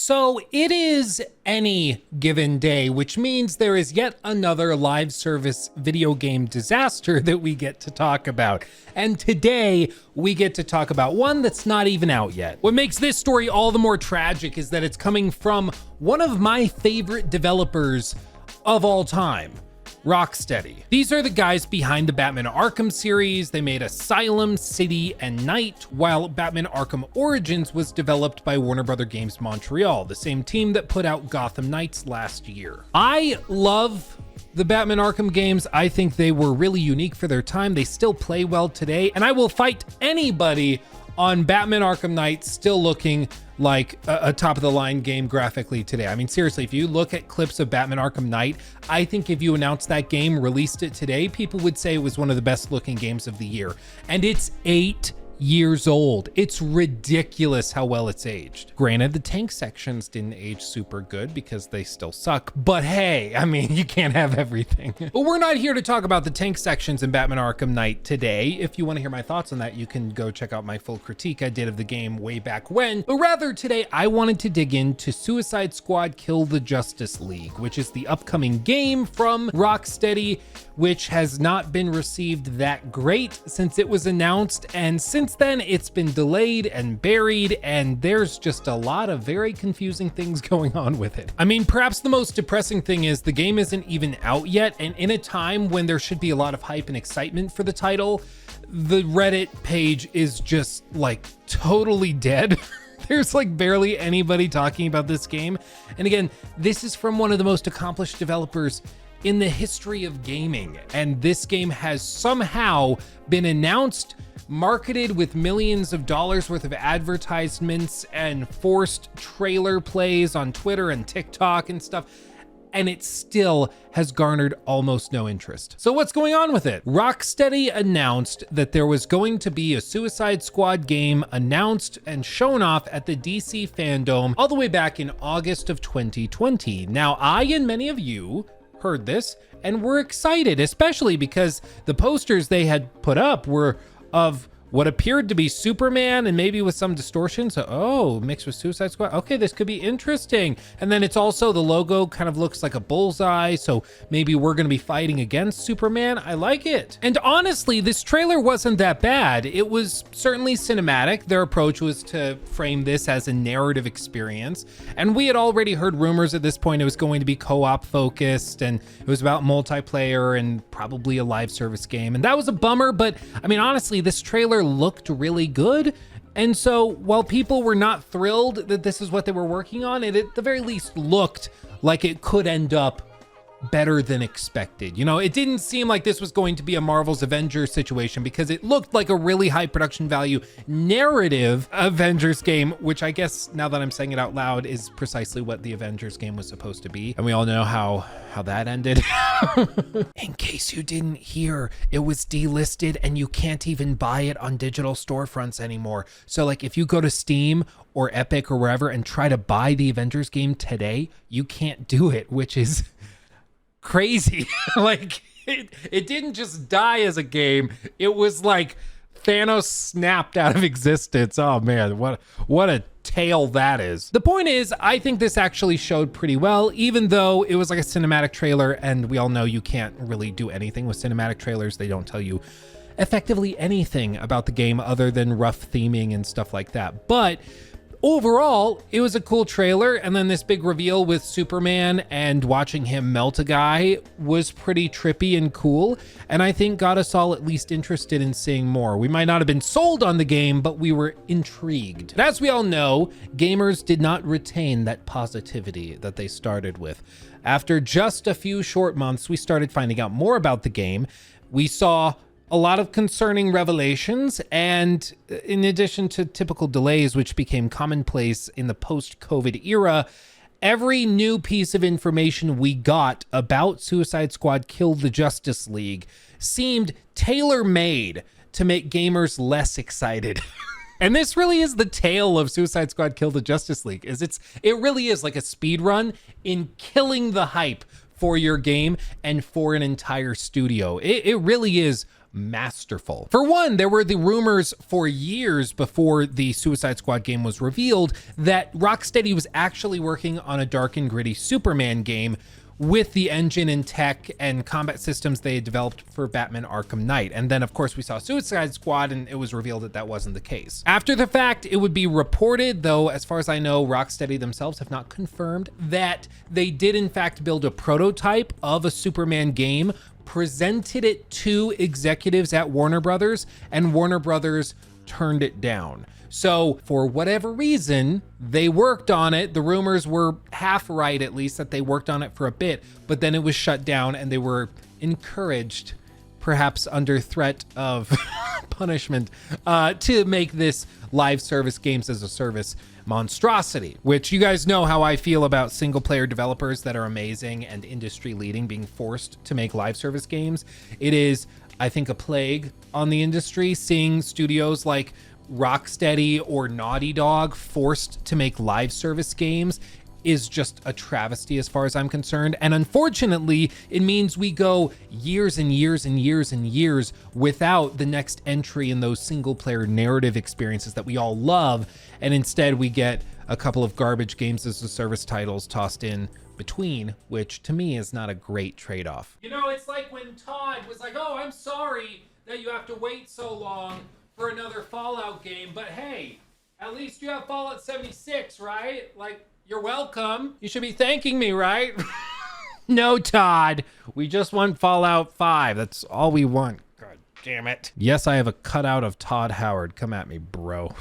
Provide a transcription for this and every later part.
So it is any given day, which means there is yet another live service video game disaster that we get to talk about. And today we get to talk about one that's not even out yet. What makes this story all the more tragic is that it's coming from one of my favorite developers of all time, Rocksteady. These are the guys behind the Batman Arkham series. They made Asylum, City, and Night, while Batman Arkham Origins was developed by Warner Bros. Games Montreal, the same team that put out Gotham Knights last year. I love the Batman Arkham games. I think they were really unique for their time. They still play well today, and I will fight anybody on Batman Arkham Knight still looking like a top-of-the-line game graphically today. I mean, seriously, if you look at clips of Batman Arkham Knight, I think if you announced that game, released it today, people would say it was one of the best-looking games of the year. And it's 8 years old. It's ridiculous how well it's aged. Granted, the tank sections didn't age super good because they still suck, but hey, I mean, you can't have everything. But we're not here to talk about the tank sections in Batman Arkham Knight today. If you want to hear my thoughts on that, you can go check out my full critique I did of the game way back when. But rather today, I wanted to dig into Suicide Squad Kill the Justice League, which is the upcoming game from Rocksteady, which has not been received that great since it was announced, and since then it's been delayed and buried, and there's just a lot of very confusing things going on with it. I mean, perhaps the most depressing thing is the game isn't even out yet, and in a time when there should be a lot of hype and excitement for the title, the Reddit page is just like totally dead. There's like barely anybody talking about this game. And again, this is from one of the most accomplished developers in the history of gaming, and this game has somehow been announced, marketed with millions of dollars worth of advertisements and forced trailer plays on Twitter and TikTok and stuff, and it still has garnered almost no interest. So what's going on with it? Rocksteady announced that there was going to be a Suicide Squad game announced and shown off at the DC Fandom all the way back in August of 2020. Now, I and many of you heard this and were excited, especially because the posters they had put up were of what appeared to be Superman and maybe with some distortion. So, oh, mixed with Suicide Squad. Okay, this could be interesting. And then it's also, the logo kind of looks like a bullseye. So maybe we're going to be fighting against Superman. I like it. And honestly, this trailer wasn't that bad. It was certainly cinematic. Their approach was to frame this as a narrative experience. And we had already heard rumors at this point it was going to be co-op focused, and it was about multiplayer and probably a live service game. And that was a bummer, but I mean, honestly, this trailer looked really good. And so while people were not thrilled that this is what they were working on, it at the very least looked like it could end up better than expected. You know, it didn't seem like this was going to be a Marvel's Avengers situation, because it looked like a really high production value narrative Avengers game, which I guess now that I'm saying it out loud is precisely what the Avengers game was supposed to be. And we all know how that ended. In case you didn't hear, it was delisted and you can't even buy it on digital storefronts anymore. So like if you go to Steam or Epic or wherever and try to buy the Avengers game today, you can't do it, which is crazy. Like it didn't just die as a game, it was like Thanos snapped out of existence. Oh man, what a tale that is. The point is, I think this actually showed pretty well, even though it was like a cinematic trailer, and we all know you can't really do anything with cinematic trailers. They don't tell you effectively anything about the game other than rough theming and stuff like that. But overall, it was a cool trailer, and then this big reveal with Superman and watching him melt a guy was pretty trippy and cool, and I think got us all at least interested in seeing more. We might not have been sold on the game, but we were intrigued. And as we all know, gamers did not retain that positivity that they started with. After just a few short months, we started finding out more about the game. We saw a lot of concerning revelations, and in addition to typical delays, which became commonplace in the post-COVID era, every new piece of information we got about Suicide Squad Kill the Justice League seemed tailor-made to make gamers less excited. And this really is the tale of Suicide Squad Kill the Justice League. It really is like a speed run in killing the hype for your game and for an entire studio. It really is masterful. For one, there were the rumors for years before the Suicide Squad game was revealed that Rocksteady was actually working on a dark and gritty Superman game with the engine and tech and combat systems they had developed for Batman Arkham Knight. And then of course we saw Suicide Squad and it was revealed that that wasn't the case. After the fact, it would be reported, though as far as I know, Rocksteady themselves have not confirmed, that they did in fact build a prototype of a Superman game, presented it to executives at Warner Brothers, and Warner Brothers turned it down. So for whatever reason, they worked on it. The rumors were half right, at least, that they worked on it for a bit, but then it was shut down and they were encouraged, perhaps under threat of punishment, to make this live service games as a service monstrosity, which you guys know how I feel about single player developers that are amazing and industry leading being forced to make live service games. It is, I think, a plague on the industry, seeing studios like Rocksteady or Naughty Dog forced to make live service games is just a travesty as far as I'm concerned. And unfortunately, it means we go years and years and years and years without the next entry in those single player narrative experiences that we all love. And instead we get a couple of garbage games as a service titles tossed in between, which to me is not a great trade-off. You know, it's like when Todd was like, oh, I'm sorry that you have to wait so long for another Fallout game, but hey, at least you have Fallout 76, right? Like, you're welcome. You should be thanking me, right? No, Todd. We just want Fallout 5. That's all we want. God damn it. Yes, I have a cutout of Todd Howard. Come at me, bro.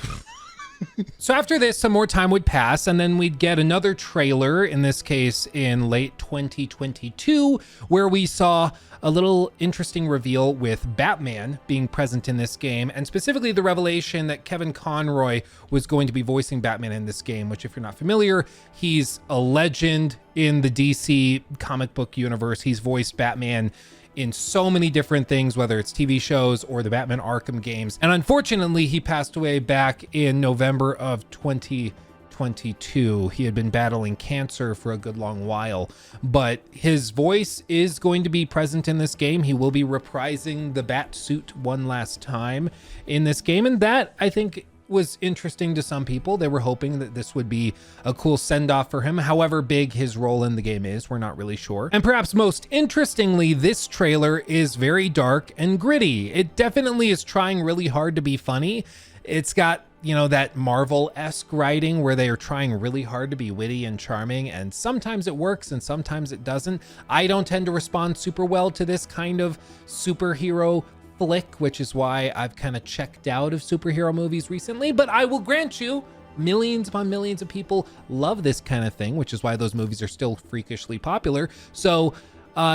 So after this, some more time would pass, and then we'd get another trailer, in this case in late 2022, where we saw a little interesting reveal with Batman being present in this game, and specifically the revelation that Kevin Conroy was going to be voicing Batman in this game, which if you're not familiar, he's a legend in the DC comic book universe. He's voiced Batman in so many different things, whether it's TV shows or the Batman Arkham games. And unfortunately, he passed away back in November of 2022. He had been battling cancer for a good long while, but his voice is going to be present in this game. He will be reprising the bat suit one last time in this game, and that, I think, was interesting to some people. They were hoping that this would be a cool send-off for him. However big his role in the game is, we're not really sure. And perhaps most interestingly, this trailer is very dark and gritty. It definitely is trying really hard to be funny. It's got, you know, that Marvel-esque writing where they are trying really hard to be witty and charming, and sometimes it works and sometimes it doesn't. I don't tend to respond super well to this kind of superhero flick, which is why I've kind of checked out of superhero movies recently, but I will grant you, millions upon millions of people love this kind of thing, which is why those movies are still freakishly popular. So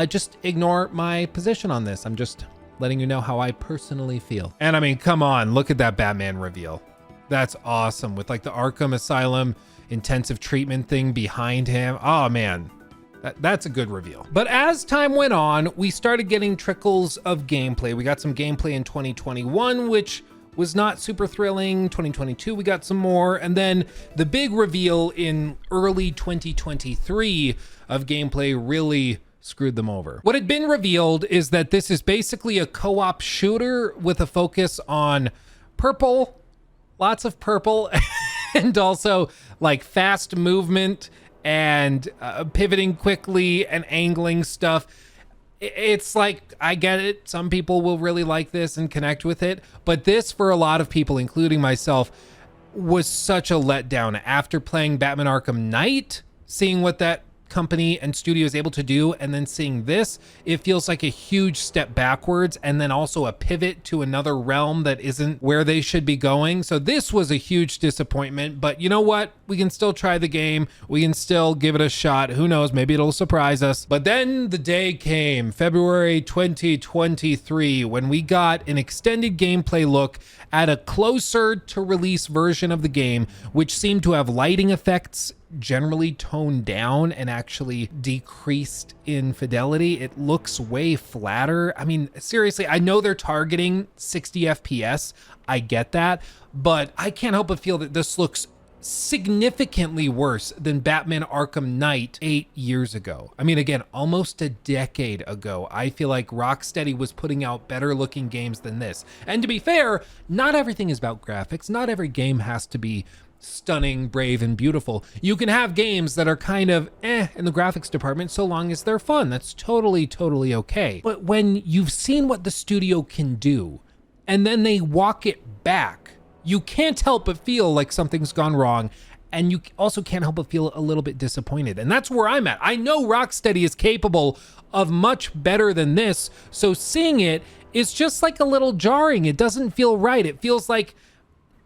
just ignore my position on this. I'm just letting you know how I personally feel. And I mean, come on, look at that Batman reveal. That's awesome, with like the Arkham Asylum intensive treatment thing behind him. Oh man, that's a good reveal. But as time went on, we started getting trickles of gameplay. We got some gameplay in 2021, which was not super thrilling. 2022, we got some more. And then the big reveal in early 2023 of gameplay really screwed them over. What had been revealed is that this is basically a co-op shooter with a focus on purple, lots of purple, and also like fast movement and pivoting quickly and angling stuff. It's like, I get it. Some people will really like this and connect with it, but this, for a lot of people, including myself, was such a letdown. After playing Batman Arkham Knight, seeing what that company and studio is able to do, and then seeing this, it feels like a huge step backwards, and then also a pivot to another realm that isn't where they should be going. So this was a huge disappointment, but you know what? We can still try the game. We can still give it a shot. Who knows? Maybe it'll surprise us. But then the day came, February 2023, when we got an extended gameplay look at a closer to release version of the game, which seemed to have lighting effects generally toned down and actually decreased in fidelity. It looks way flatter. I mean, seriously, I know they're targeting 60 FPS. I get that, but I can't help but feel that this looks significantly worse than Batman Arkham Knight 8 years ago. I mean, again, almost a decade ago, I feel like Rocksteady was putting out better looking games than this. And to be fair, not everything is about graphics. Not every game has to be stunning, brave, and beautiful. You can have games that are kind of in the graphics department so long as they're fun. That's totally okay. But when you've seen what the studio can do and then they walk it back, you can't help but feel like something's gone wrong, and you also can't help but feel a little bit disappointed. And that's where I'm at. I know Rocksteady is capable of much better than this, so seeing it is just like a little jarring. It doesn't feel right. It feels like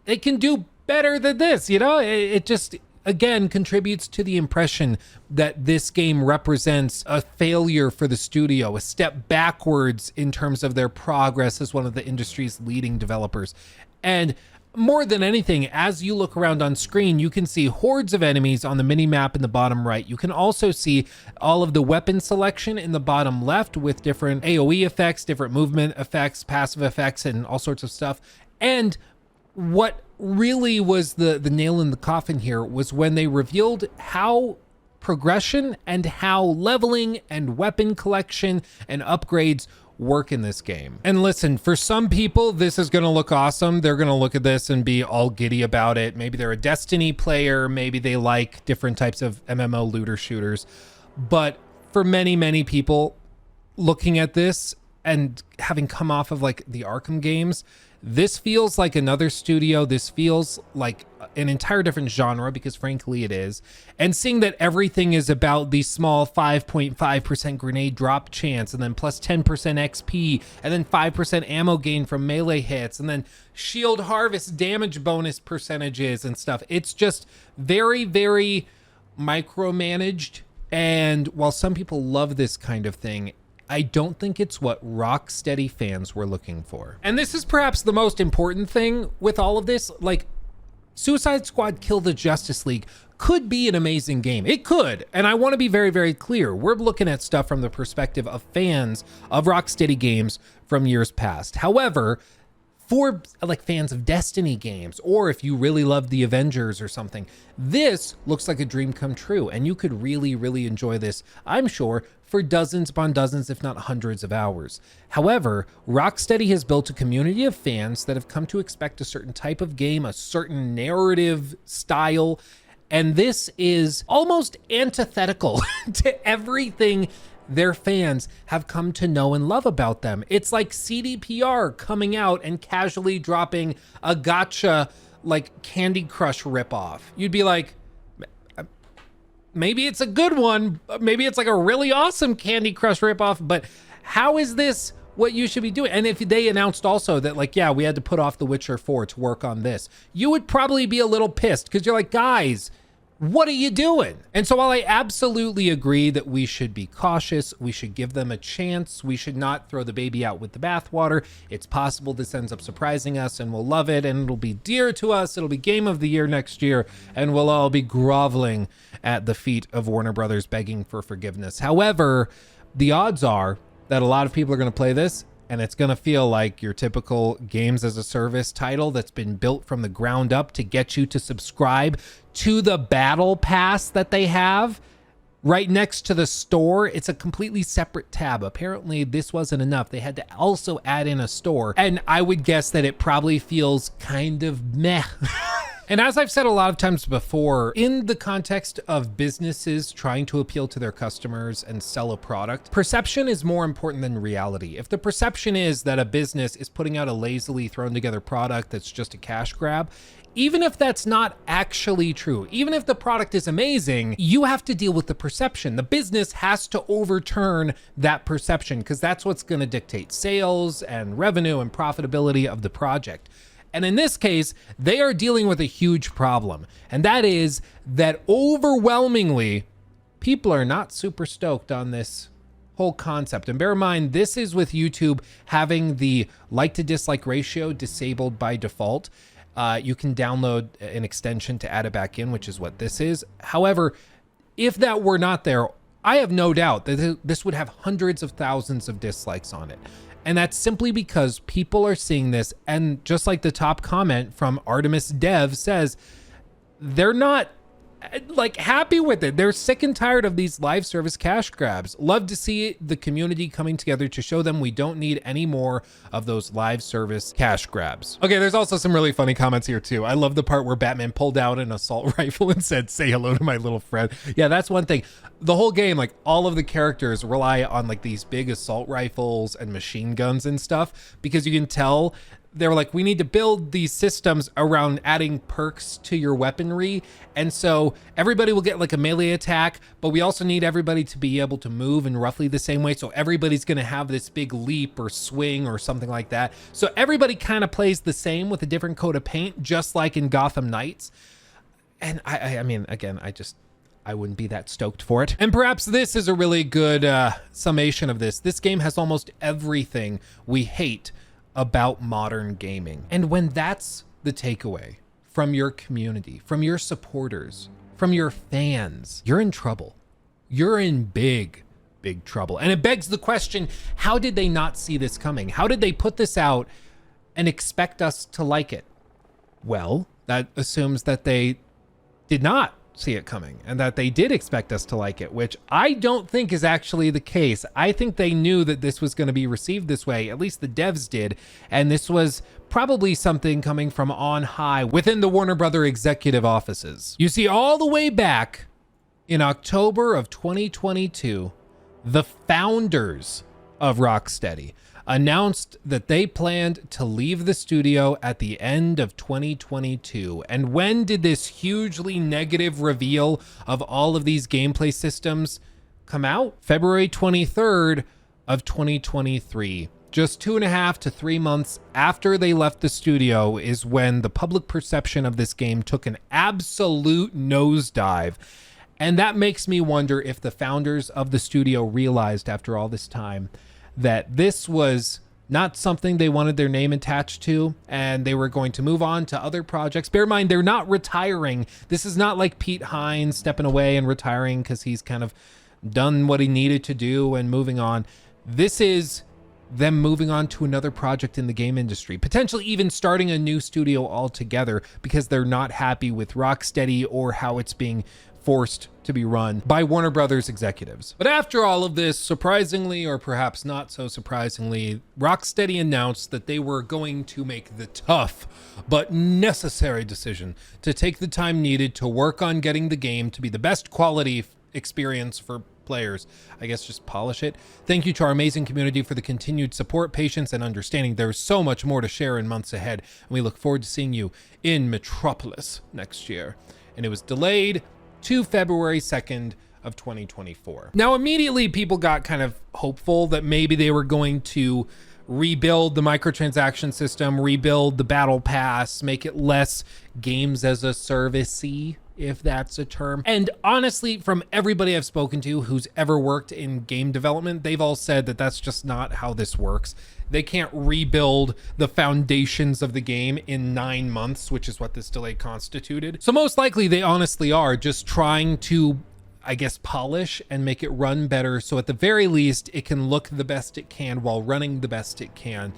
they can do better than this, you know? It just, again, contributes to the impression that this game represents a failure for the studio, a step backwards in terms of their progress as one of the industry's leading developers. And more than anything, as you look around on screen, you can see hordes of enemies on the mini map in the bottom right. You can also see all of the weapon selection in the bottom left with different AoE effects, different movement effects, passive effects, and all sorts of stuff. And what really was the nail in the coffin here was when they revealed how progression and how leveling and weapon collection and upgrades work in this game. And listen, for some people, this is going to look awesome. They're going to look at this and be all giddy about it. Maybe they're a Destiny player. Maybe they like different types of MMO looter shooters. But for many people looking at this and having come off of like the Arkham games, this feels like another studio. This feels like an entire different genre, because frankly it is. And seeing that everything is about the small 5.5% grenade drop chance, and then plus 10% XP, and then 5% ammo gain from melee hits, and then shield harvest damage bonus percentages and stuff. It's just very micromanaged. And while some people love this kind of thing, I don't think it's what Rocksteady fans were looking for. And this is perhaps the most important thing with all of this. Like, Suicide Squad Kill the Justice League could be an amazing game. It could. And I want to be very clear. We're looking at stuff from the perspective of fans of Rocksteady games from years past. However, for like fans of Destiny games, or if you really love the Avengers or something, this looks like a dream come true, and you could really enjoy this, I'm sure, for dozens upon dozens, if not hundreds of hours. However, Rocksteady has built a community of fans that have come to expect a certain type of game, a certain narrative style, and this is almost antithetical to everything their fans have come to know and love about them. It's like CDPR coming out and casually dropping a gacha like Candy Crush ripoff. You'd be like, maybe it's a good one, maybe it's like a really awesome Candy Crush ripoff, but how is this what you should be doing? And if they announced also that like, yeah, we had to put off The Witcher 4 to work on this, you would probably be a little pissed, because you're like, guys, what are you doing? And so while I absolutely agree that we should be cautious, we should give them a chance, we should not throw the baby out with the bathwater. It's possible this ends up surprising us and we'll love it and it'll be dear to us. It'll be game of the year next year and we'll all be groveling at the feet of Warner Brothers begging for forgiveness. However, the odds are that a lot of people are going to play this and it's going to feel like your typical games as a service title that's been built from the ground up to get you to subscribe to the battle pass that they have right next to the store. It's a completely separate tab. Apparently this wasn't enough. They had to also add in a store. And I would guess that it probably feels kind of meh. And as I've said a lot of times before, in the context of businesses trying to appeal to their customers and sell a product, perception is more important than reality. If the perception is that a business is putting out a lazily thrown together product that's just a cash grab, even if that's not actually true, even if the product is amazing, you have to deal with the perception. The business has to overturn that perception, because that's what's going to dictate sales and revenue and profitability of the project. And in this case, they are dealing with a huge problem. And that is that overwhelmingly, people are not super stoked on this whole concept. And bear in mind, this is with YouTube having the like to dislike ratio disabled by default. You can download an extension to add it back in, which is what this is. However, if that were not there, I have no doubt that this would have hundreds of thousands of dislikes on it. And that's simply because people are seeing this, and just like the top comment from Artemis Dev says, they're not like happy with it. They're sick and tired of these live service cash grabs. Love to see the community coming together to show them we don't need any more of those live service cash grabs. Okay, there's also some really funny comments here too. I love the part where Batman pulled out an assault rifle and said, "Say hello to my little friend." Yeah, that's one thing. The whole game, like all of the characters rely on like these big assault rifles and machine guns and stuff, because you can tell they were like, we need to build these systems around adding perks to your weaponry. And so everybody will get like a melee attack, but we also need everybody to be able to move in roughly the same way. So everybody's going to have this big leap or swing or something like that. So everybody kind of plays the same with a different coat of paint, just like in Gotham Knights. And I mean, again, I wouldn't be that stoked for it. And perhaps this is a really good summation of this. This game has almost everything we hate about modern gaming. And when that's the takeaway from your community, from your supporters, from your fans, you're in trouble. You're in big trouble. And it begs the question, how did they not see this coming? How did they put this out and expect us to like it? Well, that assumes that they did not see it coming and that they did expect us to like it, which I don't think is actually the case. I think they knew that this was going to be received this way, at least the devs did, and this was probably something coming from on high within the Warner Brother executive offices. You see, all the way back in October of 2022, the founders of Rocksteady announced that they planned to leave the studio at the end of 2022. And when did this hugely negative reveal of all of these gameplay systems come out? February 23rd of 2023. Just 2.5 to 3 months after they left the studio is when the public perception of this game took an absolute nosedive. And that makes me wonder if the founders of the studio realized after all this time that this was not something they wanted their name attached to, and they were going to move on to other projects. Bear in mind, they're not retiring. This is not like Pete Hines stepping away and retiring because he's kind of done what he needed to do and moving on. This is them moving on to another project in the game industry, potentially even starting a new studio altogether because they're not happy with Rocksteady or how it's being forced to be run by Warner Brothers executives. But after all of this, surprisingly, or perhaps not so surprisingly, Rocksteady announced that they were going to make the tough but necessary decision to take the time needed to work on getting the game to be the best quality experience for players. I guess just polish it. Thank you to our amazing community for the continued support, patience, and understanding. There's so much more to share in months ahead, and we look forward to seeing you in Metropolis next year. And it was delayed to February 2nd of 2024. Now, immediately people got kind of hopeful that maybe they were going to rebuild the microtransaction system, rebuild the battle pass, make it less games as a service-y, if that's a term. And honestly, from everybody I've spoken to who's ever worked in game development, they've all said that that's just not how this works. They can't rebuild the foundations of the game in 9 months, which is what this delay constituted. So most likely they honestly are just trying to, I guess, polish and make it run better. So at the very least, it can look the best it can while running the best it can.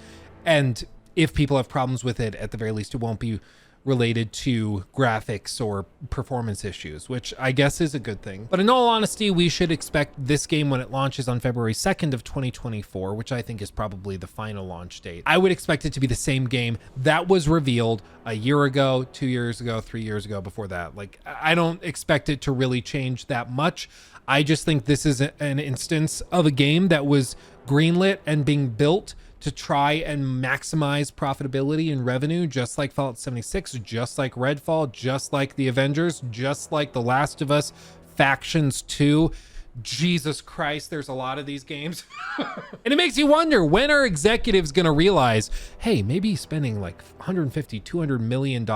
And if people have problems with it, at the very least, it won't be related to graphics or performance issues, which I guess is a good thing. But in all honesty, we should expect this game when it launches on February 2nd of 2024, which I think is probably the final launch date. I would expect it to be the same game that was revealed a year ago, 2 years ago, 3 years ago before that. Like, I don't expect it to really change that much. I just think this is an instance of a game that was greenlit and being built to try and maximize profitability and revenue, just like Fallout 76, just like Redfall, just like The Avengers, just like The Last of Us, Factions 2. Jesus Christ, there's a lot of these games. And it makes you wonder, when are executives gonna realize, hey, maybe spending like $150, $200 million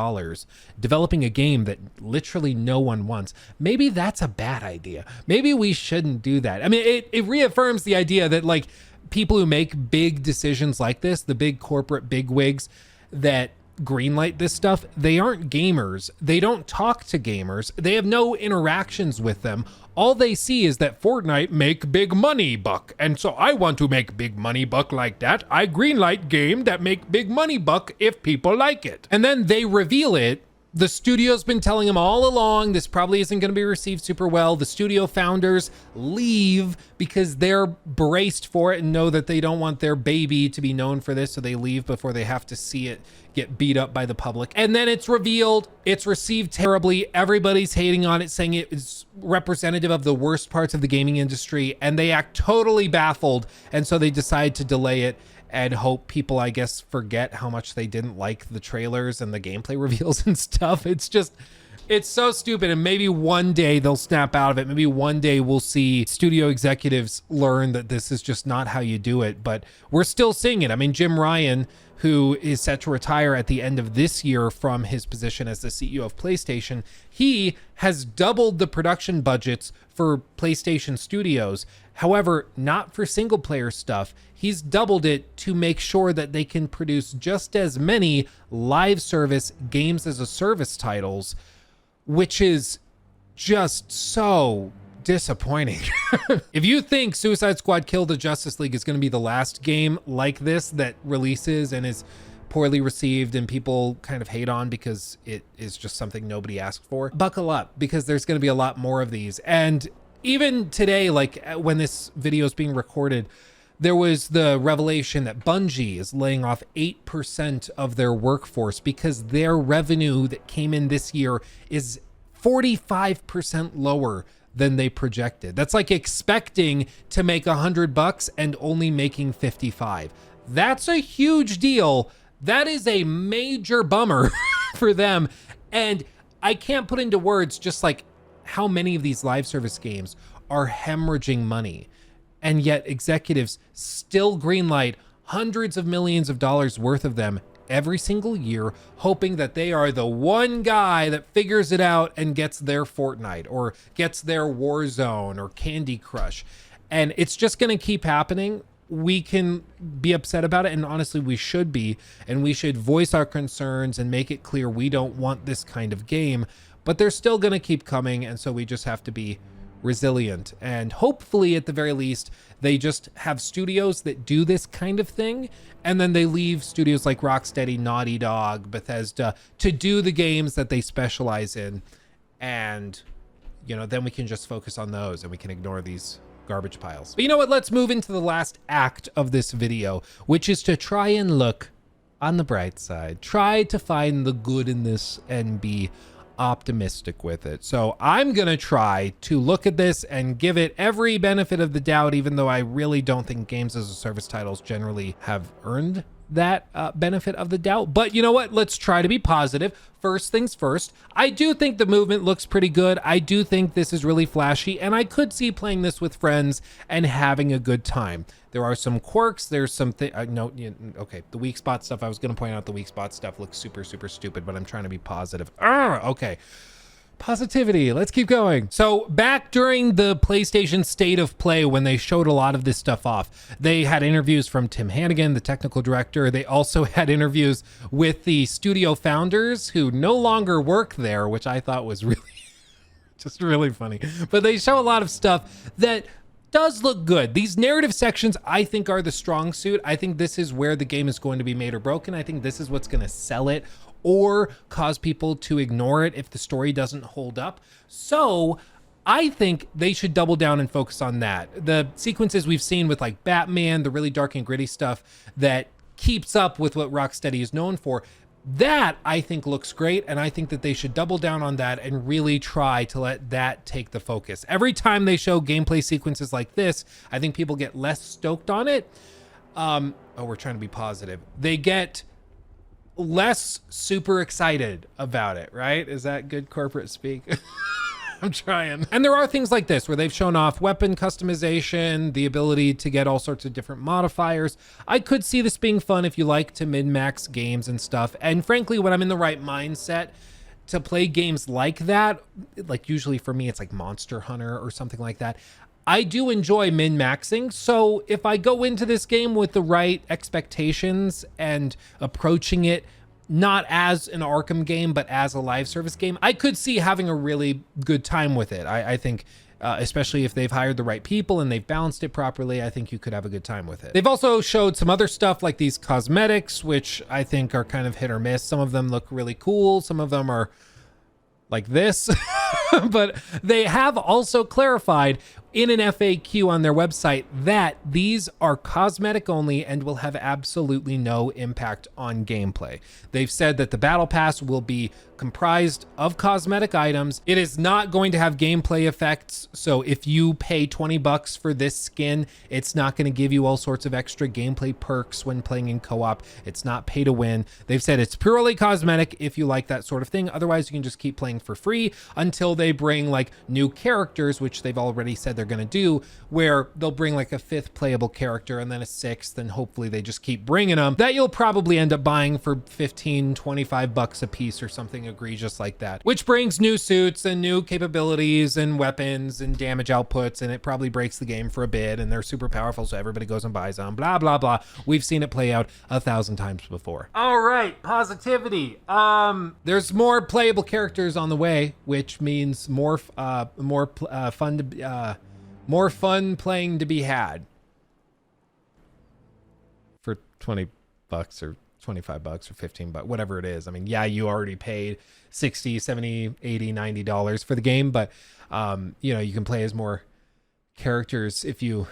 developing a game that literally no one wants, maybe that's a bad idea. Maybe we shouldn't do that. I mean, it reaffirms the idea that, like, people who make big decisions like this, the big corporate bigwigs that greenlight this stuff, they aren't gamers. They don't talk to gamers. They have no interactions with them. All they see is that Fortnite make big money buck. And so I want to make big money buck like that. I greenlight game that make big money buck if people like it. And then they reveal it The studio's been telling him all along, this probably isn't going to be received super well. The studio founders leave because they're braced for it and know that they don't want their baby to be known for this. So they leave before they have to see it get beat up by the public. And then it's revealed, it's received terribly. Everybody's hating on it, saying it is representative of the worst parts of the gaming industry. And they act totally baffled. And so they decide to delay it and hope people, I guess, forget how much they didn't like the trailers and the gameplay reveals and stuff. It's so stupid. And maybe one day they'll snap out of it. Maybe one day we'll see studio executives learn that this is just not how you do it. But we're still seeing it. I mean, Jim Ryan, who is set to retire at the end of this year from his position as the CEO of PlayStation, he has doubled the production budgets for PlayStation Studios. However, not for single player stuff. He's doubled it to make sure that they can produce just as many live service games as a service titles, which is just so disappointing. If you think Suicide Squad Kill the Justice League is going to be the last game like this that releases and is poorly received and people kind of hate on because it is just something nobody asked for, buckle up, because there's going to be a lot more of these. And even today, like when this video is being recorded, there was the revelation that Bungie is laying off 8% of their workforce because their revenue that came in this year is 45% lower than they projected. That's like expecting to make $100 and only making 55. That's a huge deal. That is a major bummer for them. And I can't put into words just like how many of these live service games are hemorrhaging money. And yet executives still greenlight hundreds of millions of dollars worth of them every single year, hoping that they are the one guy that figures it out and gets their Fortnite or gets their Warzone or Candy Crush. And it's just going to keep happening. We can be upset about it, and honestly we should be, and we should voice our concerns and make it clear we don't want this kind of game, but they're still going to keep coming, and so we just have to be resilient. And hopefully at the very least they just have studios that do this kind of thing, and then they leave studios like Rocksteady, Naughty Dog, Bethesda to do the games that they specialize in, and you know, then we can just focus on those and we can ignore these garbage piles. But you know what, let's move into the last act of this video, which is to try and look on the bright side, try to find the good in this and be optimistic with it. So I'm gonna try to look at this and give it every benefit of the doubt, even though I really don't think games as a service titles generally have earned that benefit of the doubt. But you know what, let's try to be positive. First things first, I do think the movement looks pretty good. I do think this is really flashy, and I could see playing this with friends and having a good time. There are some quirks, there's some okay, the weak spot stuff, I was gonna point out the weak spot stuff looks super stupid, but I'm trying to be positive. Okay, positivity, let's keep going. So back during the PlayStation State of Play, when they showed a lot of this stuff off, they had interviews from Tim Hannigan, the technical director. They also had interviews with the studio founders who no longer work there, which I thought was really just really funny. But they show a lot of stuff that does look good. These narrative sections, I think, are the strong suit. I think this is where the game is going to be made or broken. I think this is what's going to sell it or cause people to ignore it if the story doesn't hold up. So I think they should double down and focus on that. The sequences we've seen with like Batman, the really dark and gritty stuff that keeps up with what Rocksteady is known for, that I think looks great, and I think that they should double down on that and really try to let that take the focus. Every time they show gameplay sequences like this, I think people get less stoked on it. We're trying to be positive. They get less super excited about it, right? Is that good corporate speak? I'm trying. And there are things like this where they've shown off weapon customization, the ability to get all sorts of different modifiers. I could see this being fun if you like to min-max games and stuff. And frankly, when I'm in the right mindset to play games like that, like usually for me, it's like Monster Hunter or something like that, I do enjoy min-maxing. So if I go into this game with the right expectations and approaching it not as an Arkham game, but as a live service game, I could see having a really good time with it. I think especially if they've hired the right people and they've balanced it properly. I think you could have a good time with it. They've also showed some other stuff like these cosmetics, which I think are kind of hit or miss. Some of them look really cool. Some of them are like this, but they have also clarified in an FAQ on their website that these are cosmetic only and will have absolutely no impact on gameplay. They've said that the battle pass will be comprised of cosmetic items. It is not going to have gameplay effects. So if you pay 20 bucks for this skin, it's not going to give you all sorts of extra gameplay perks when playing in co-op. It's not pay to win. They've said it's purely cosmetic if you like that sort of thing. Otherwise, you can just keep playing for free until they bring like new characters, which they've already said they're going to do, where they'll bring like a 5th playable character and then a 6th, and hopefully they just keep bringing them, that you'll probably end up buying for 15, 25 bucks a piece or something egregious like that, which brings new suits and new capabilities and weapons and damage outputs, and it probably breaks the game for a bit, and they're super powerful, so everybody goes and buys them, blah blah blah. We've seen it play out 1,000 times before. All right, positivity. There's more playable characters on the way, which means more fun playing to be had for 20 bucks or 25 bucks or 15 bucks, whatever it is. I mean, yeah, you already paid 60, 70, 80, 90 dollars for the game, but you know, you can play as more characters if you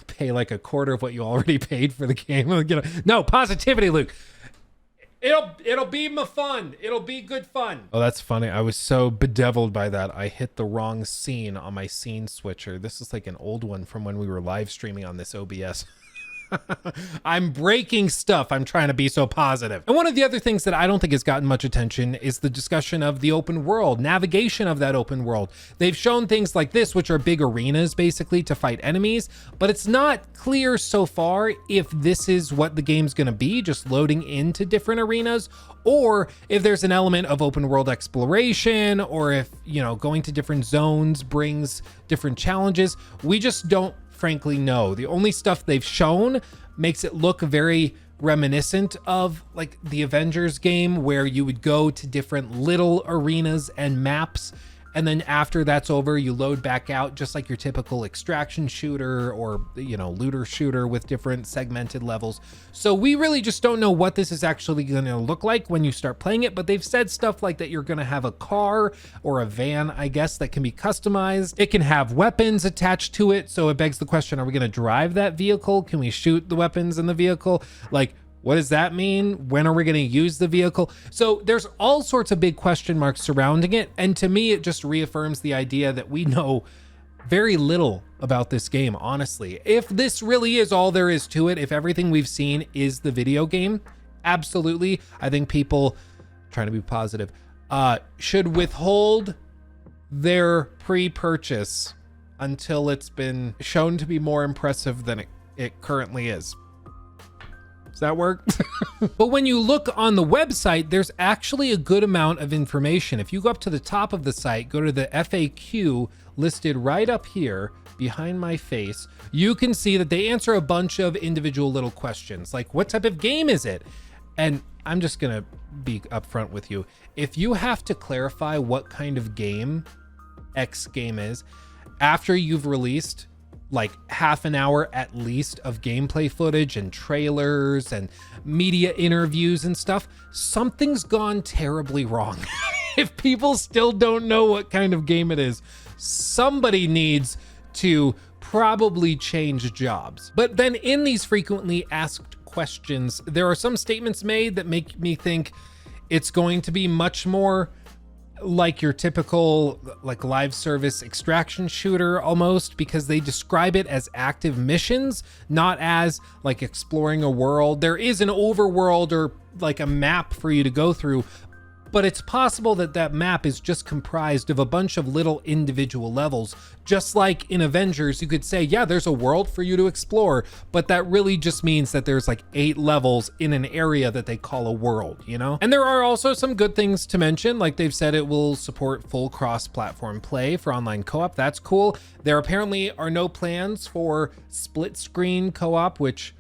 pay like a quarter of what you already paid for the game. No, positivity, Luke. It'll be my fun. It'll be good fun. Oh, that's funny. I was so bedeviled by that. I hit the wrong scene on my scene switcher. This is like an old one from when we were live streaming on this OBS. I'm breaking stuff. I'm trying to be so positive. And one of the other things that I don't think has gotten much attention is the discussion of the open world, navigation of that open world. They've shown things like this, which are big arenas basically to fight enemies, but it's not clear so far if this is what the game's going to be, just loading into different arenas, or if there's an element of open world exploration, or if, you know, going to different zones brings different challenges. We just don't frankly know. The only stuff they've shown makes it look very reminiscent of like the Avengers game, where you would go to different little arenas and maps, and then after that's over, you load back out, just like your typical extraction shooter or, you know, looter shooter with different segmented levels. So we really just don't know what this is actually going to look like when you start playing it, but they've said stuff like that you're going to have a car or a van, I guess, that can be customized. It can have weapons attached to it. So it begs the question, are we going to drive that vehicle? Can we shoot the weapons in the vehicle? Like, what does that mean? When are we going to use the vehicle? So there's all sorts of big question marks surrounding it. And to me, it just reaffirms the idea that we know very little about this game, honestly. If this really is all there is to it, if everything we've seen is the video game, absolutely. I think people, trying to be positive, should withhold their pre-purchase until it's been shown to be more impressive than it currently is. Does that work? But when you look on the website, there's actually a good amount of information. If you go up to the top of the site, go to the FAQ listed right up here behind my face, you can see that they answer a bunch of individual little questions, like what type of game is it? And I'm just gonna be upfront with you. If you have to clarify what kind of game X game is after you've released like half an hour at least of gameplay footage and trailers and media interviews and stuff, something's gone terribly wrong. If people still don't know what kind of game it is, somebody needs to probably change jobs. But then in these frequently asked questions, there are some statements made that make me think it's going to be much more like your typical like live service extraction shooter almost, because they describe it as active missions, not as like exploring a world. There is an overworld or like a map for you to go through, but it's possible that that map is just comprised of a bunch of little individual levels. Just like in Avengers, you could say, yeah, there's a world for you to explore, but that really just means that there's like 8 levels in an area that they call a world, you know? And there are also some good things to mention, like they've said it will support full cross-platform play for online co-op. That's cool. There apparently are no plans for split screen co-op, which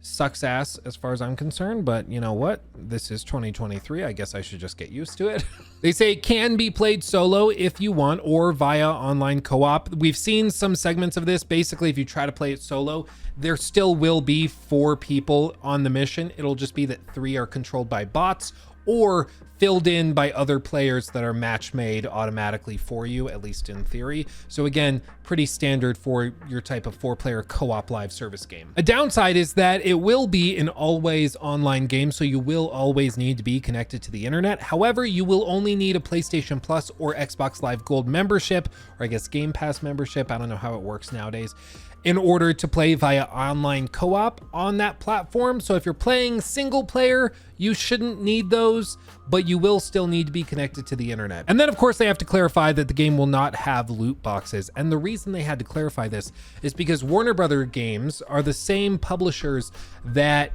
sucks ass as far as I'm concerned, but you know what? This is 2023. I guess I should just get used to it. They say it can be played solo if you want or via online co-op. We've seen some segments of this. Basically, if you try to play it solo, there still will be 4 people on the mission. It'll just be that 3 are controlled by bots or filled in by other players that are match made automatically for you, at least in theory. So again, pretty standard for your type of 4-player co-op live service game. A downside is that it will be an always online game, so you will always need to be connected to the internet. However, you will only need a PlayStation Plus or Xbox Live Gold membership, or I guess Game Pass membership. I don't know how it works nowadays, in order to play via online co-op on that platform. So if you're playing single player, you shouldn't need those, but you will still need to be connected to the internet. And then of course they have to clarify that the game will not have loot boxes. And the reason they had to clarify this is because Warner Brother games are the same publishers that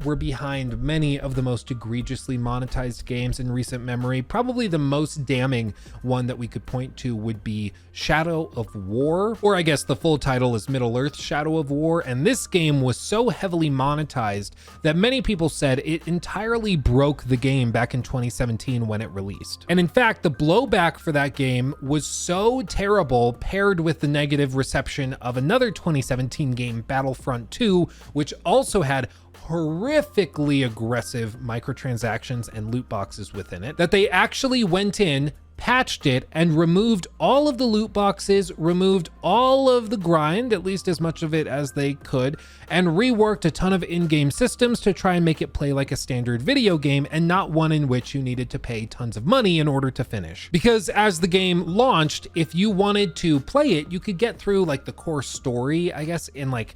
were behind many of the most egregiously monetized games in recent memory. Probably the most damning one that we could point to would be Shadow of War, or I guess the full title is Middle-earth: Shadow of War. And this game was so heavily monetized that many people said it entirely broke the game back in 2017 when it released. And in fact, the blowback for that game was so terrible, paired with the negative reception of another 2017 game, Battlefront 2, which also had horrifically aggressive microtransactions and loot boxes within it, that they actually went in, patched it, and removed all of the loot boxes, removed all of the grind, at least as much of it as they could, and reworked a ton of in-game systems to try and make it play like a standard video game and not one in which you needed to pay tons of money in order to finish. Because as the game launched, if you wanted to play it, you could get through like the core story, I guess, in like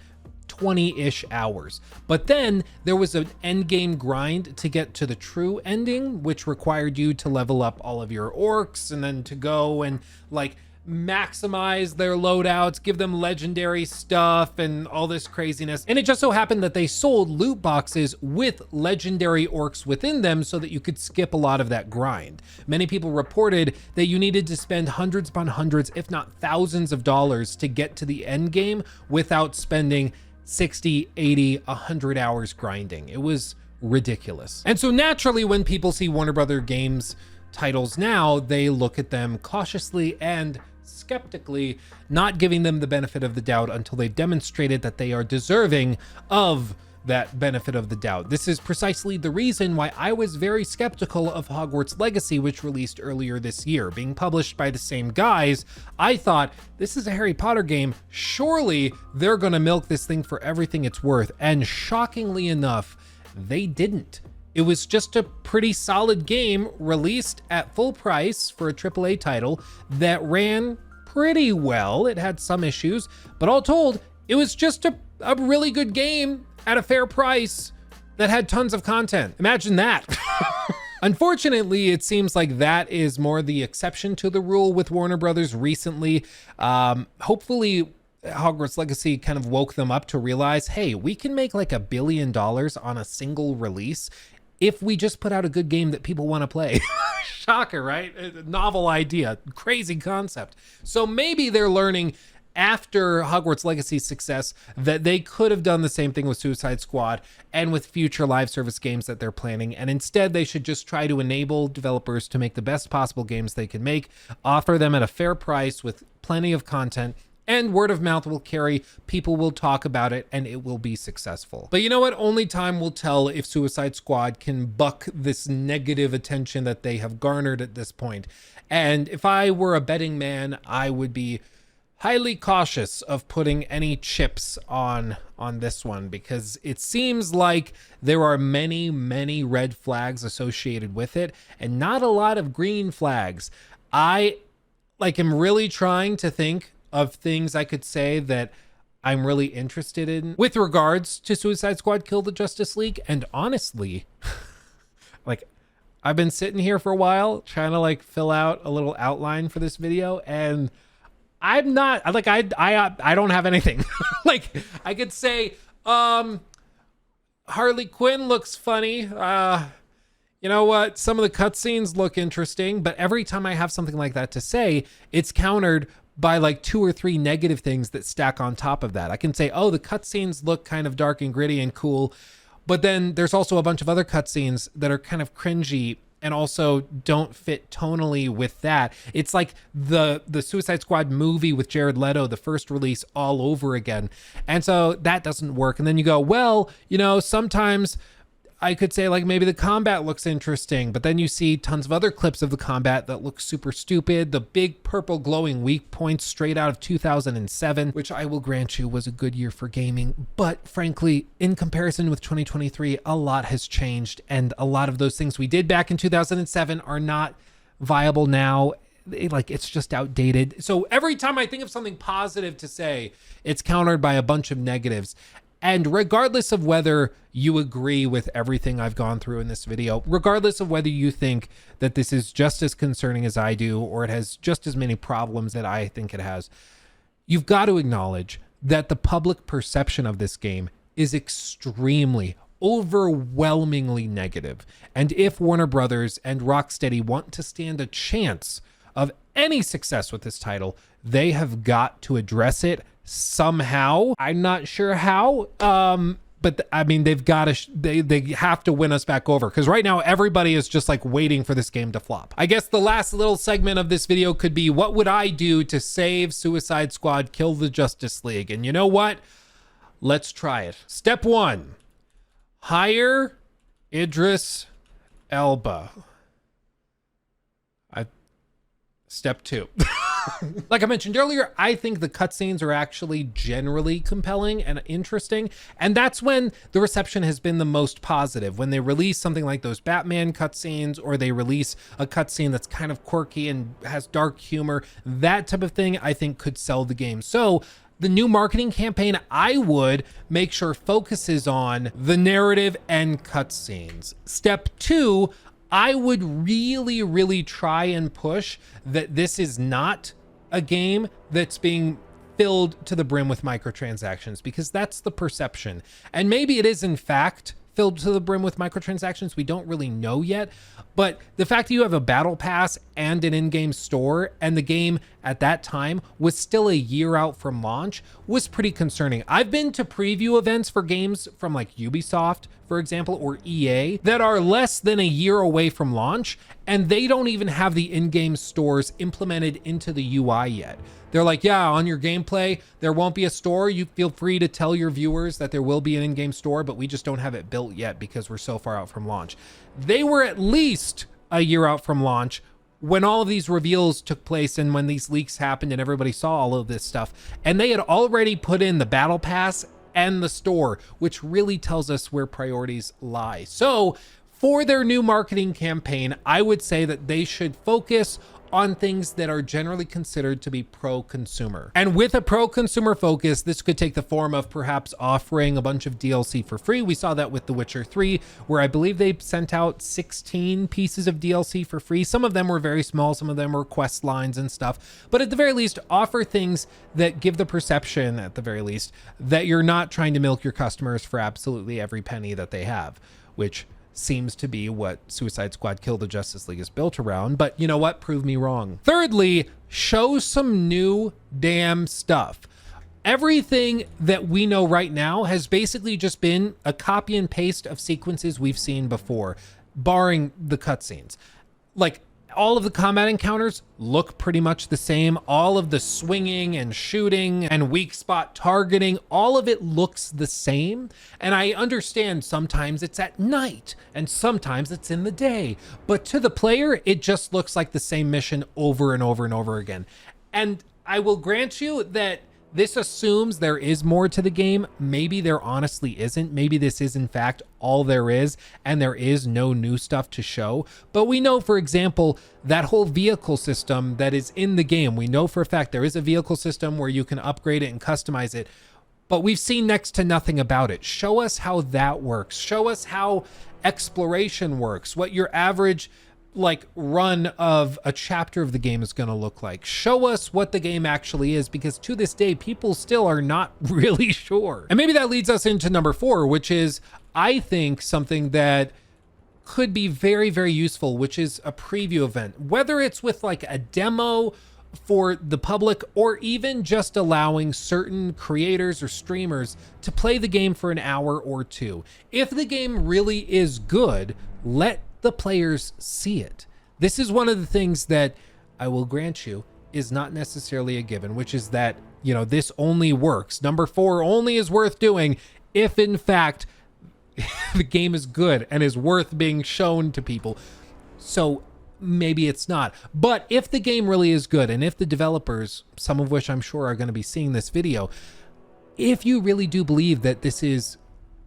20-ish hours. But then there was an end game grind to get to the true ending, which required you to level up all of your orcs and then to go and like maximize their loadouts, give them legendary stuff and all this craziness. And it just so happened that they sold loot boxes with legendary orcs within them so that you could skip a lot of that grind. Many people reported that you needed to spend hundreds upon hundreds, if not thousands of dollars to get to the end game without spending 60, 80, 100 hours grinding. It was ridiculous. And so naturally, when people see Warner Brother Games titles now, they look at them cautiously and skeptically, not giving them the benefit of the doubt until they've demonstrated that they are deserving of that benefit of the doubt. This is precisely the reason why I was very skeptical of Hogwarts Legacy, which released earlier this year. Being published by the same guys, I thought, this is a Harry Potter game. Surely they're gonna milk this thing for everything it's worth. And shockingly enough, they didn't. It was just a pretty solid game released at full price for a AAA title that ran pretty well. It had some issues, but all told, it was just a really good game at a fair price that had tons of content. Imagine that. Unfortunately, it seems like that is more the exception to the rule with Warner Brothers recently. Hopefully, Hogwarts Legacy kind of woke them up to realize, hey, we can make like $1 billion on a single release if we just put out a good game that people want to play. Shocker, right? A novel idea, crazy concept. So maybe they're learning after Hogwarts Legacy's success that they could have done the same thing with Suicide Squad and with future live service games that they're planning. And instead, they should just try to enable developers to make the best possible games they can make, offer them at a fair price with plenty of content, and word of mouth will carry, people will talk about it, and it will be successful. But you know what? Only time will tell if Suicide Squad can buck this negative attention that they have garnered at this point. And if I were a betting man, I would be highly cautious of putting any chips on this one, because it seems like there are many red flags associated with it and not a lot of green flags. I am really trying to think of things I could say that I'm really interested in with regards to Suicide Squad Kill the Justice League. And honestly, I've been sitting here for a while trying to fill out a little outline for this video, and I'm not I don't have anything. I could say Harley Quinn looks funny. You know what? Some of the cutscenes look interesting, but every time I have something like that to say, it's countered by like 2 or 3 negative things that stack on top of that. I can say, oh, the cutscenes look kind of dark and gritty and cool, but then there's also a bunch of other cutscenes that are kind of cringy and also don't fit tonally with that. It's like the Suicide Squad movie with Jared Leto, the first release, all over again. And so that doesn't work. And then you go, well, you know, sometimes I could say like maybe the combat looks interesting, but then you see tons of other clips of the combat that look super stupid. The big purple glowing weak points straight out of 2007, which I will grant you was a good year for gaming. But frankly, in comparison with 2023, a lot has changed, and a lot of those things we did back in 2007 are not viable now. It's just outdated. So every time I think of something positive to say, it's countered by a bunch of negatives. And regardless of whether you agree with everything I've gone through in this video, regardless of whether you think that this is just as concerning as I do, or it has just as many problems that I think it has, you've got to acknowledge that the public perception of this game is extremely, overwhelmingly negative. And if Warner Brothers and Rocksteady want to stand a chance of any success with this title, they have got to address it somehow. I'm not sure how, but I mean, they've got to, they have to win us back over, because right now everybody is just like waiting for this game to flop. I guess the last little segment of this video could be, what would I do to save Suicide Squad Kill the Justice League? And you know what? Let's try it. Step 1, hire Idris Elba. Step 2. Like I mentioned earlier, I think the cutscenes are actually generally compelling and interesting. And that's when the reception has been the most positive. When they release something like those Batman cutscenes, or they release a cutscene that's kind of quirky and has dark humor, that type of thing I think could sell the game. So the new marketing campaign, I would make sure focuses on the narrative and cutscenes. Step 2, I would really try and push that this is not a game that's being filled to the brim with microtransactions, because that's the perception. And maybe it is in fact filled to the brim with microtransactions. We don't really know yet. But the fact that you have a battle pass and an in-game store, and the game at that time was still a year out from launch, was pretty concerning. I've been to preview events for games from like Ubisoft, for example, or EA, that are less than a year away from launch, and they don't even have the in-game stores implemented into the UI yet. They're like, yeah, on your gameplay, there won't be a store. You feel free to tell your viewers that there will be an in-game store, but we just don't have it built yet because we're so far out from launch. They were at least a year out from launch when all of these reveals took place and when these leaks happened and everybody saw all of this stuff. And they had already put in the battle pass and the store, which really tells us where priorities lie. So for their new marketing campaign, I would say that they should focus on things that are generally considered to be pro-consumer. And with a pro-consumer focus, this could take the form of perhaps offering a bunch of DLC for free. We saw that with The Witcher 3, where I believe they sent out 16 pieces of DLC for free. Some of them were very small, some of them were quest lines and stuff. But at the very least, offer things that give the perception, at the very least, that you're not trying to milk your customers for absolutely every penny that they have, which seems to be what Suicide Squad Kill the Justice League is built around. But you know what? Prove me wrong. Thirdly, show some new damn stuff. Everything that we know right now has basically just been a copy and paste of sequences we've seen before, barring the cutscenes. Like, all of the combat encounters look pretty much the same. All of the swinging and shooting and weak spot targeting, all of it looks the same. And I understand sometimes it's at night and sometimes it's in the day, but to the player, it just looks like the same mission over and over and over again. And I will grant you that this assumes there is more to the game. Maybe there honestly isn't. Maybe this is in fact all there is and there is no new stuff to show. But we know, for example, that whole vehicle system that is in the game, we know for a fact there is a vehicle system where you can upgrade it and customize it, but we've seen next to nothing about it. Show us how that works. Show us how exploration works, what your average like run of a chapter of the game is going to look like. Show us what the game actually is, because to this day, people still are not really sure. And maybe that leads us into number 4, which is, I think, something that could be very useful, which is a preview event, whether it's with like a demo for the public, or even just allowing certain creators or streamers to play the game for an hour or two. If the game really is good, let the players see it. This is one of the things that I will grant you is not necessarily a given, which is that, you know, this only works. Number 4 only is worth doing if in fact the game is good and is worth being shown to people. So maybe it's not. But if the game really is good, and if the developers, some of which I'm sure are going to be seeing this video, if you really do believe that this is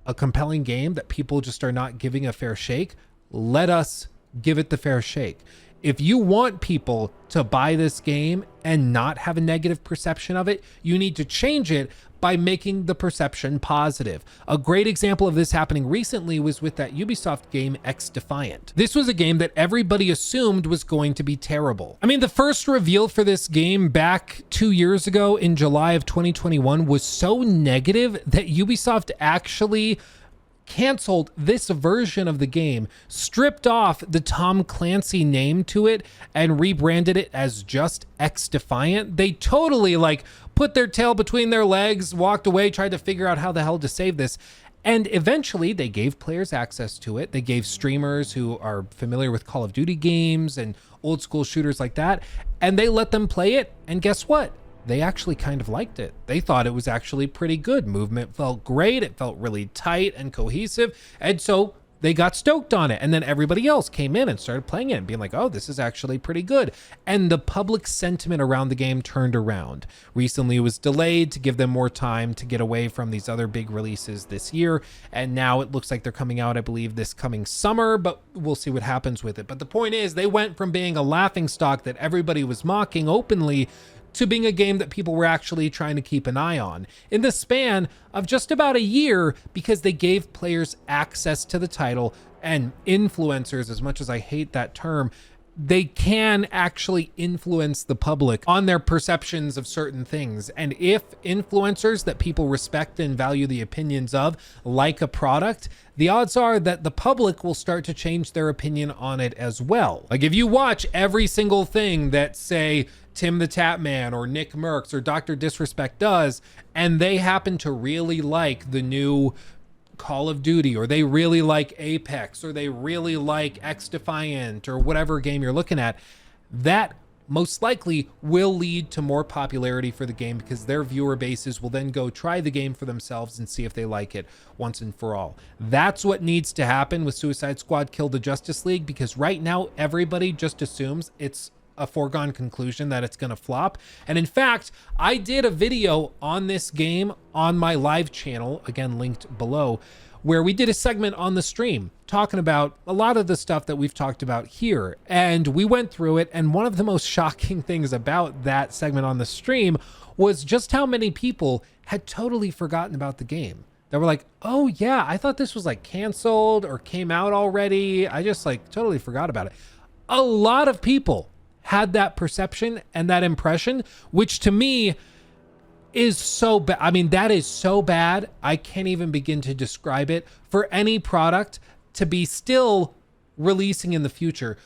a compelling game that people just are not giving a fair shake, let us give it the fair shake. If you want people to buy this game and not have a negative perception of it, you need to change it by making the perception positive. A great example of this happening recently was with that Ubisoft game Defiant. This was a game that everybody assumed was going to be terrible. I mean, the first reveal for this game back 2 years ago in July of 2021 was so negative that Ubisoft actually canceled this version of the game, stripped off the Tom Clancy name to it, and rebranded it as just Defiant. They totally put their tail between their legs, walked away, tried to figure out how the hell to save this. And eventually they gave players access to it. They gave streamers who are familiar with Call of Duty games and old school shooters like that, and they let them play it. And guess what? They actually kind of liked it. They thought it was actually pretty good. Movement felt great. It felt really tight and cohesive. And so they got stoked on it. And then everybody else came in and started playing it and being like, oh, this is actually pretty good. And the public sentiment around the game turned around. Recently, it was delayed to give them more time to get away from these other big releases this year. And now it looks like they're coming out, I believe, this coming summer, but we'll see what happens with it. But the point is, they went from being a laughingstock that everybody was mocking openly to being a game that people were actually trying to keep an eye on in the span of just about a year, because they gave players access to the title. And influencers, as much as I hate that term, they can actually influence the public on their perceptions of certain things. And if influencers that people respect and value the opinions of like a product, the odds are that the public will start to change their opinion on it as well. Like if you watch every single thing that, say, Tim the Tatman or Nick Merckx or Dr. Disrespect does, and they happen to really like the new Call of Duty, or they really like Apex, or they really like Defiant, or whatever game you're looking at, that most likely will lead to more popularity for the game, because their viewer bases will then go try the game for themselves and see if they like it once and for all. That's what needs to happen with Suicide Squad Kill the Justice League, because right now everybody just assumes it's a foregone conclusion that it's going to flop. And in fact, I did a video on this game on my live channel, again linked below, where we did a segment on the stream talking about a lot of the stuff that we've talked about here. And we went through it, and one of the most shocking things about that segment on the stream was just how many people had totally forgotten about the game. They were like, oh yeah, I thought this was canceled or came out already. I just totally forgot about it. A lot of people had that perception and that impression, which to me is so bad. I mean, that is so bad. I can't even begin to describe it. For any product to be still releasing in the future,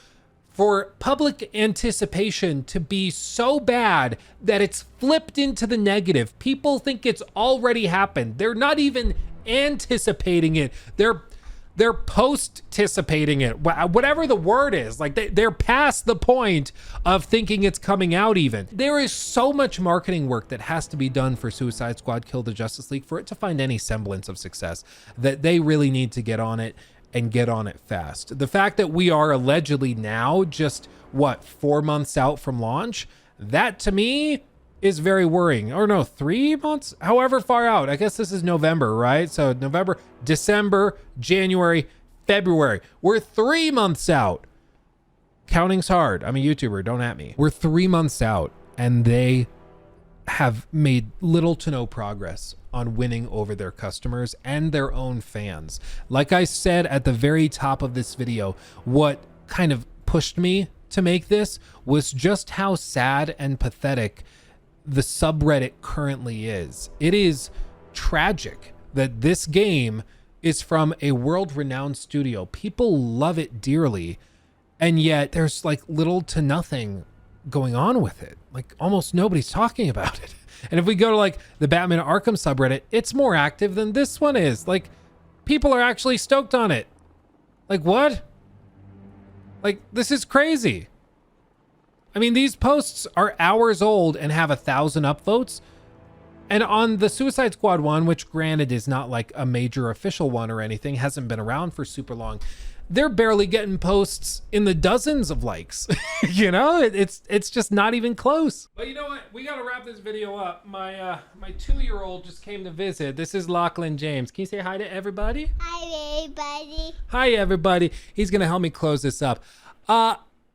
for public anticipation to be so bad that it's flipped into the negative. People think it's already happened. They're not even anticipating it. They're post-anticipating it, whatever the word is. They're past the point of thinking it's coming out even. There is so much marketing work that has to be done for Suicide Squad Kill the Justice League for it to find any semblance of success, that they really need to get on it and get on it fast. The fact that we are allegedly now just, 4 months out from launch, that to me is very worrying. Or no, 3 months? However far out. I guess this is November, right? So November, December, January, February. We're 3 months out. Counting's hard. I'm a YouTuber, don't at me. We're 3 months out, and they have made little to no progress on winning over their customers and their own fans. Like I said at the very top of this video, what kind of pushed me to make this was just how sad and pathetic the subreddit currently is. It is tragic that this game is from a world-renowned studio. People love it dearly, and yet there's little to nothing going on with it. Like almost nobody's talking about it. And if we go to like the Batman Arkham subreddit, it's more active than this one is. Like people are actually stoked on it. Like what? Like this is crazy. I mean, these posts are hours old and have 1,000 upvotes. And on the Suicide Squad one, which granted is not like a major official one or anything, hasn't been around for super long, they're barely getting posts in the dozens of likes. You know, it's just not even close. But you know what? We got to wrap this video up. My 2-year-old just came to visit. This is Lachlan James. Can you say hi to everybody? Hi, everybody. Hi, everybody. He's going to help me close this up.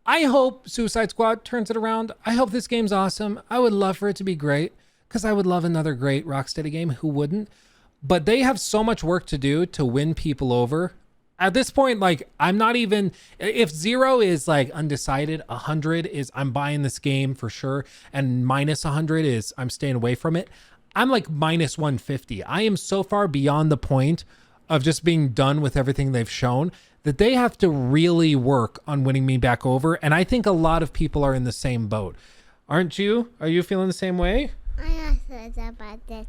I hope Suicide Squad turns it around. I hope this game's awesome. I would love for it to be great because I would love another great Rocksteady game. Who wouldn't? But they have so much work to do to win people over. At this point, like, I'm not even, if 0 is like undecided, 100 is I'm buying this game for sure, and minus 100 is I'm staying away from it, I'm like minus 150. I am so far beyond the point of just being done with everything they've shown that they have to really work on winning me back over. And I think a lot of people are in the same boat. Aren't you? Are you feeling the same way? I also about this.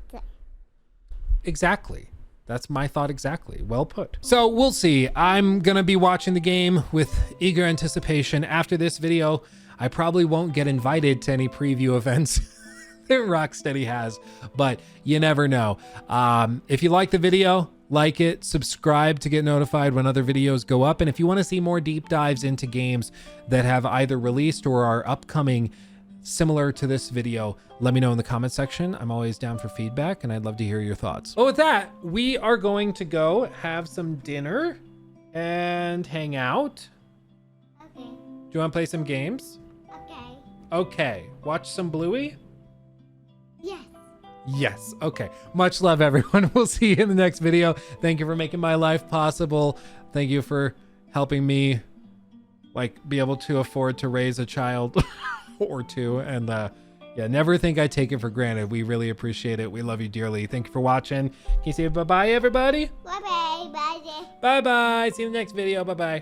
Exactly. That's my thought exactly. Well put. So we'll see. I'm going to be watching the game with eager anticipation. After this video, I probably won't get invited to any preview events that Rocksteady has, but you never know. If you like the video, like it, subscribe to get notified when other videos go up. And if you want to see more deep dives into games that have either released or are upcoming similar to this video, let me know in the comment section. I'm always down for feedback and I'd love to hear your thoughts. Well, with that, we are going to go have some dinner and hang out. Okay. Do you want to play some games? Okay. Okay. Watch some Bluey? Yes. Yes. Okay. Much love, everyone. We'll see you in the next video. Thank you for making my life possible. Thank you for helping me like be able to afford to raise a child or two. And yeah, never think I take it for granted. We really appreciate it. We love you dearly. Thank you for watching. Can you say bye-bye, everybody? Bye-bye, buddy. Bye-bye. See you in the next video. Bye-bye.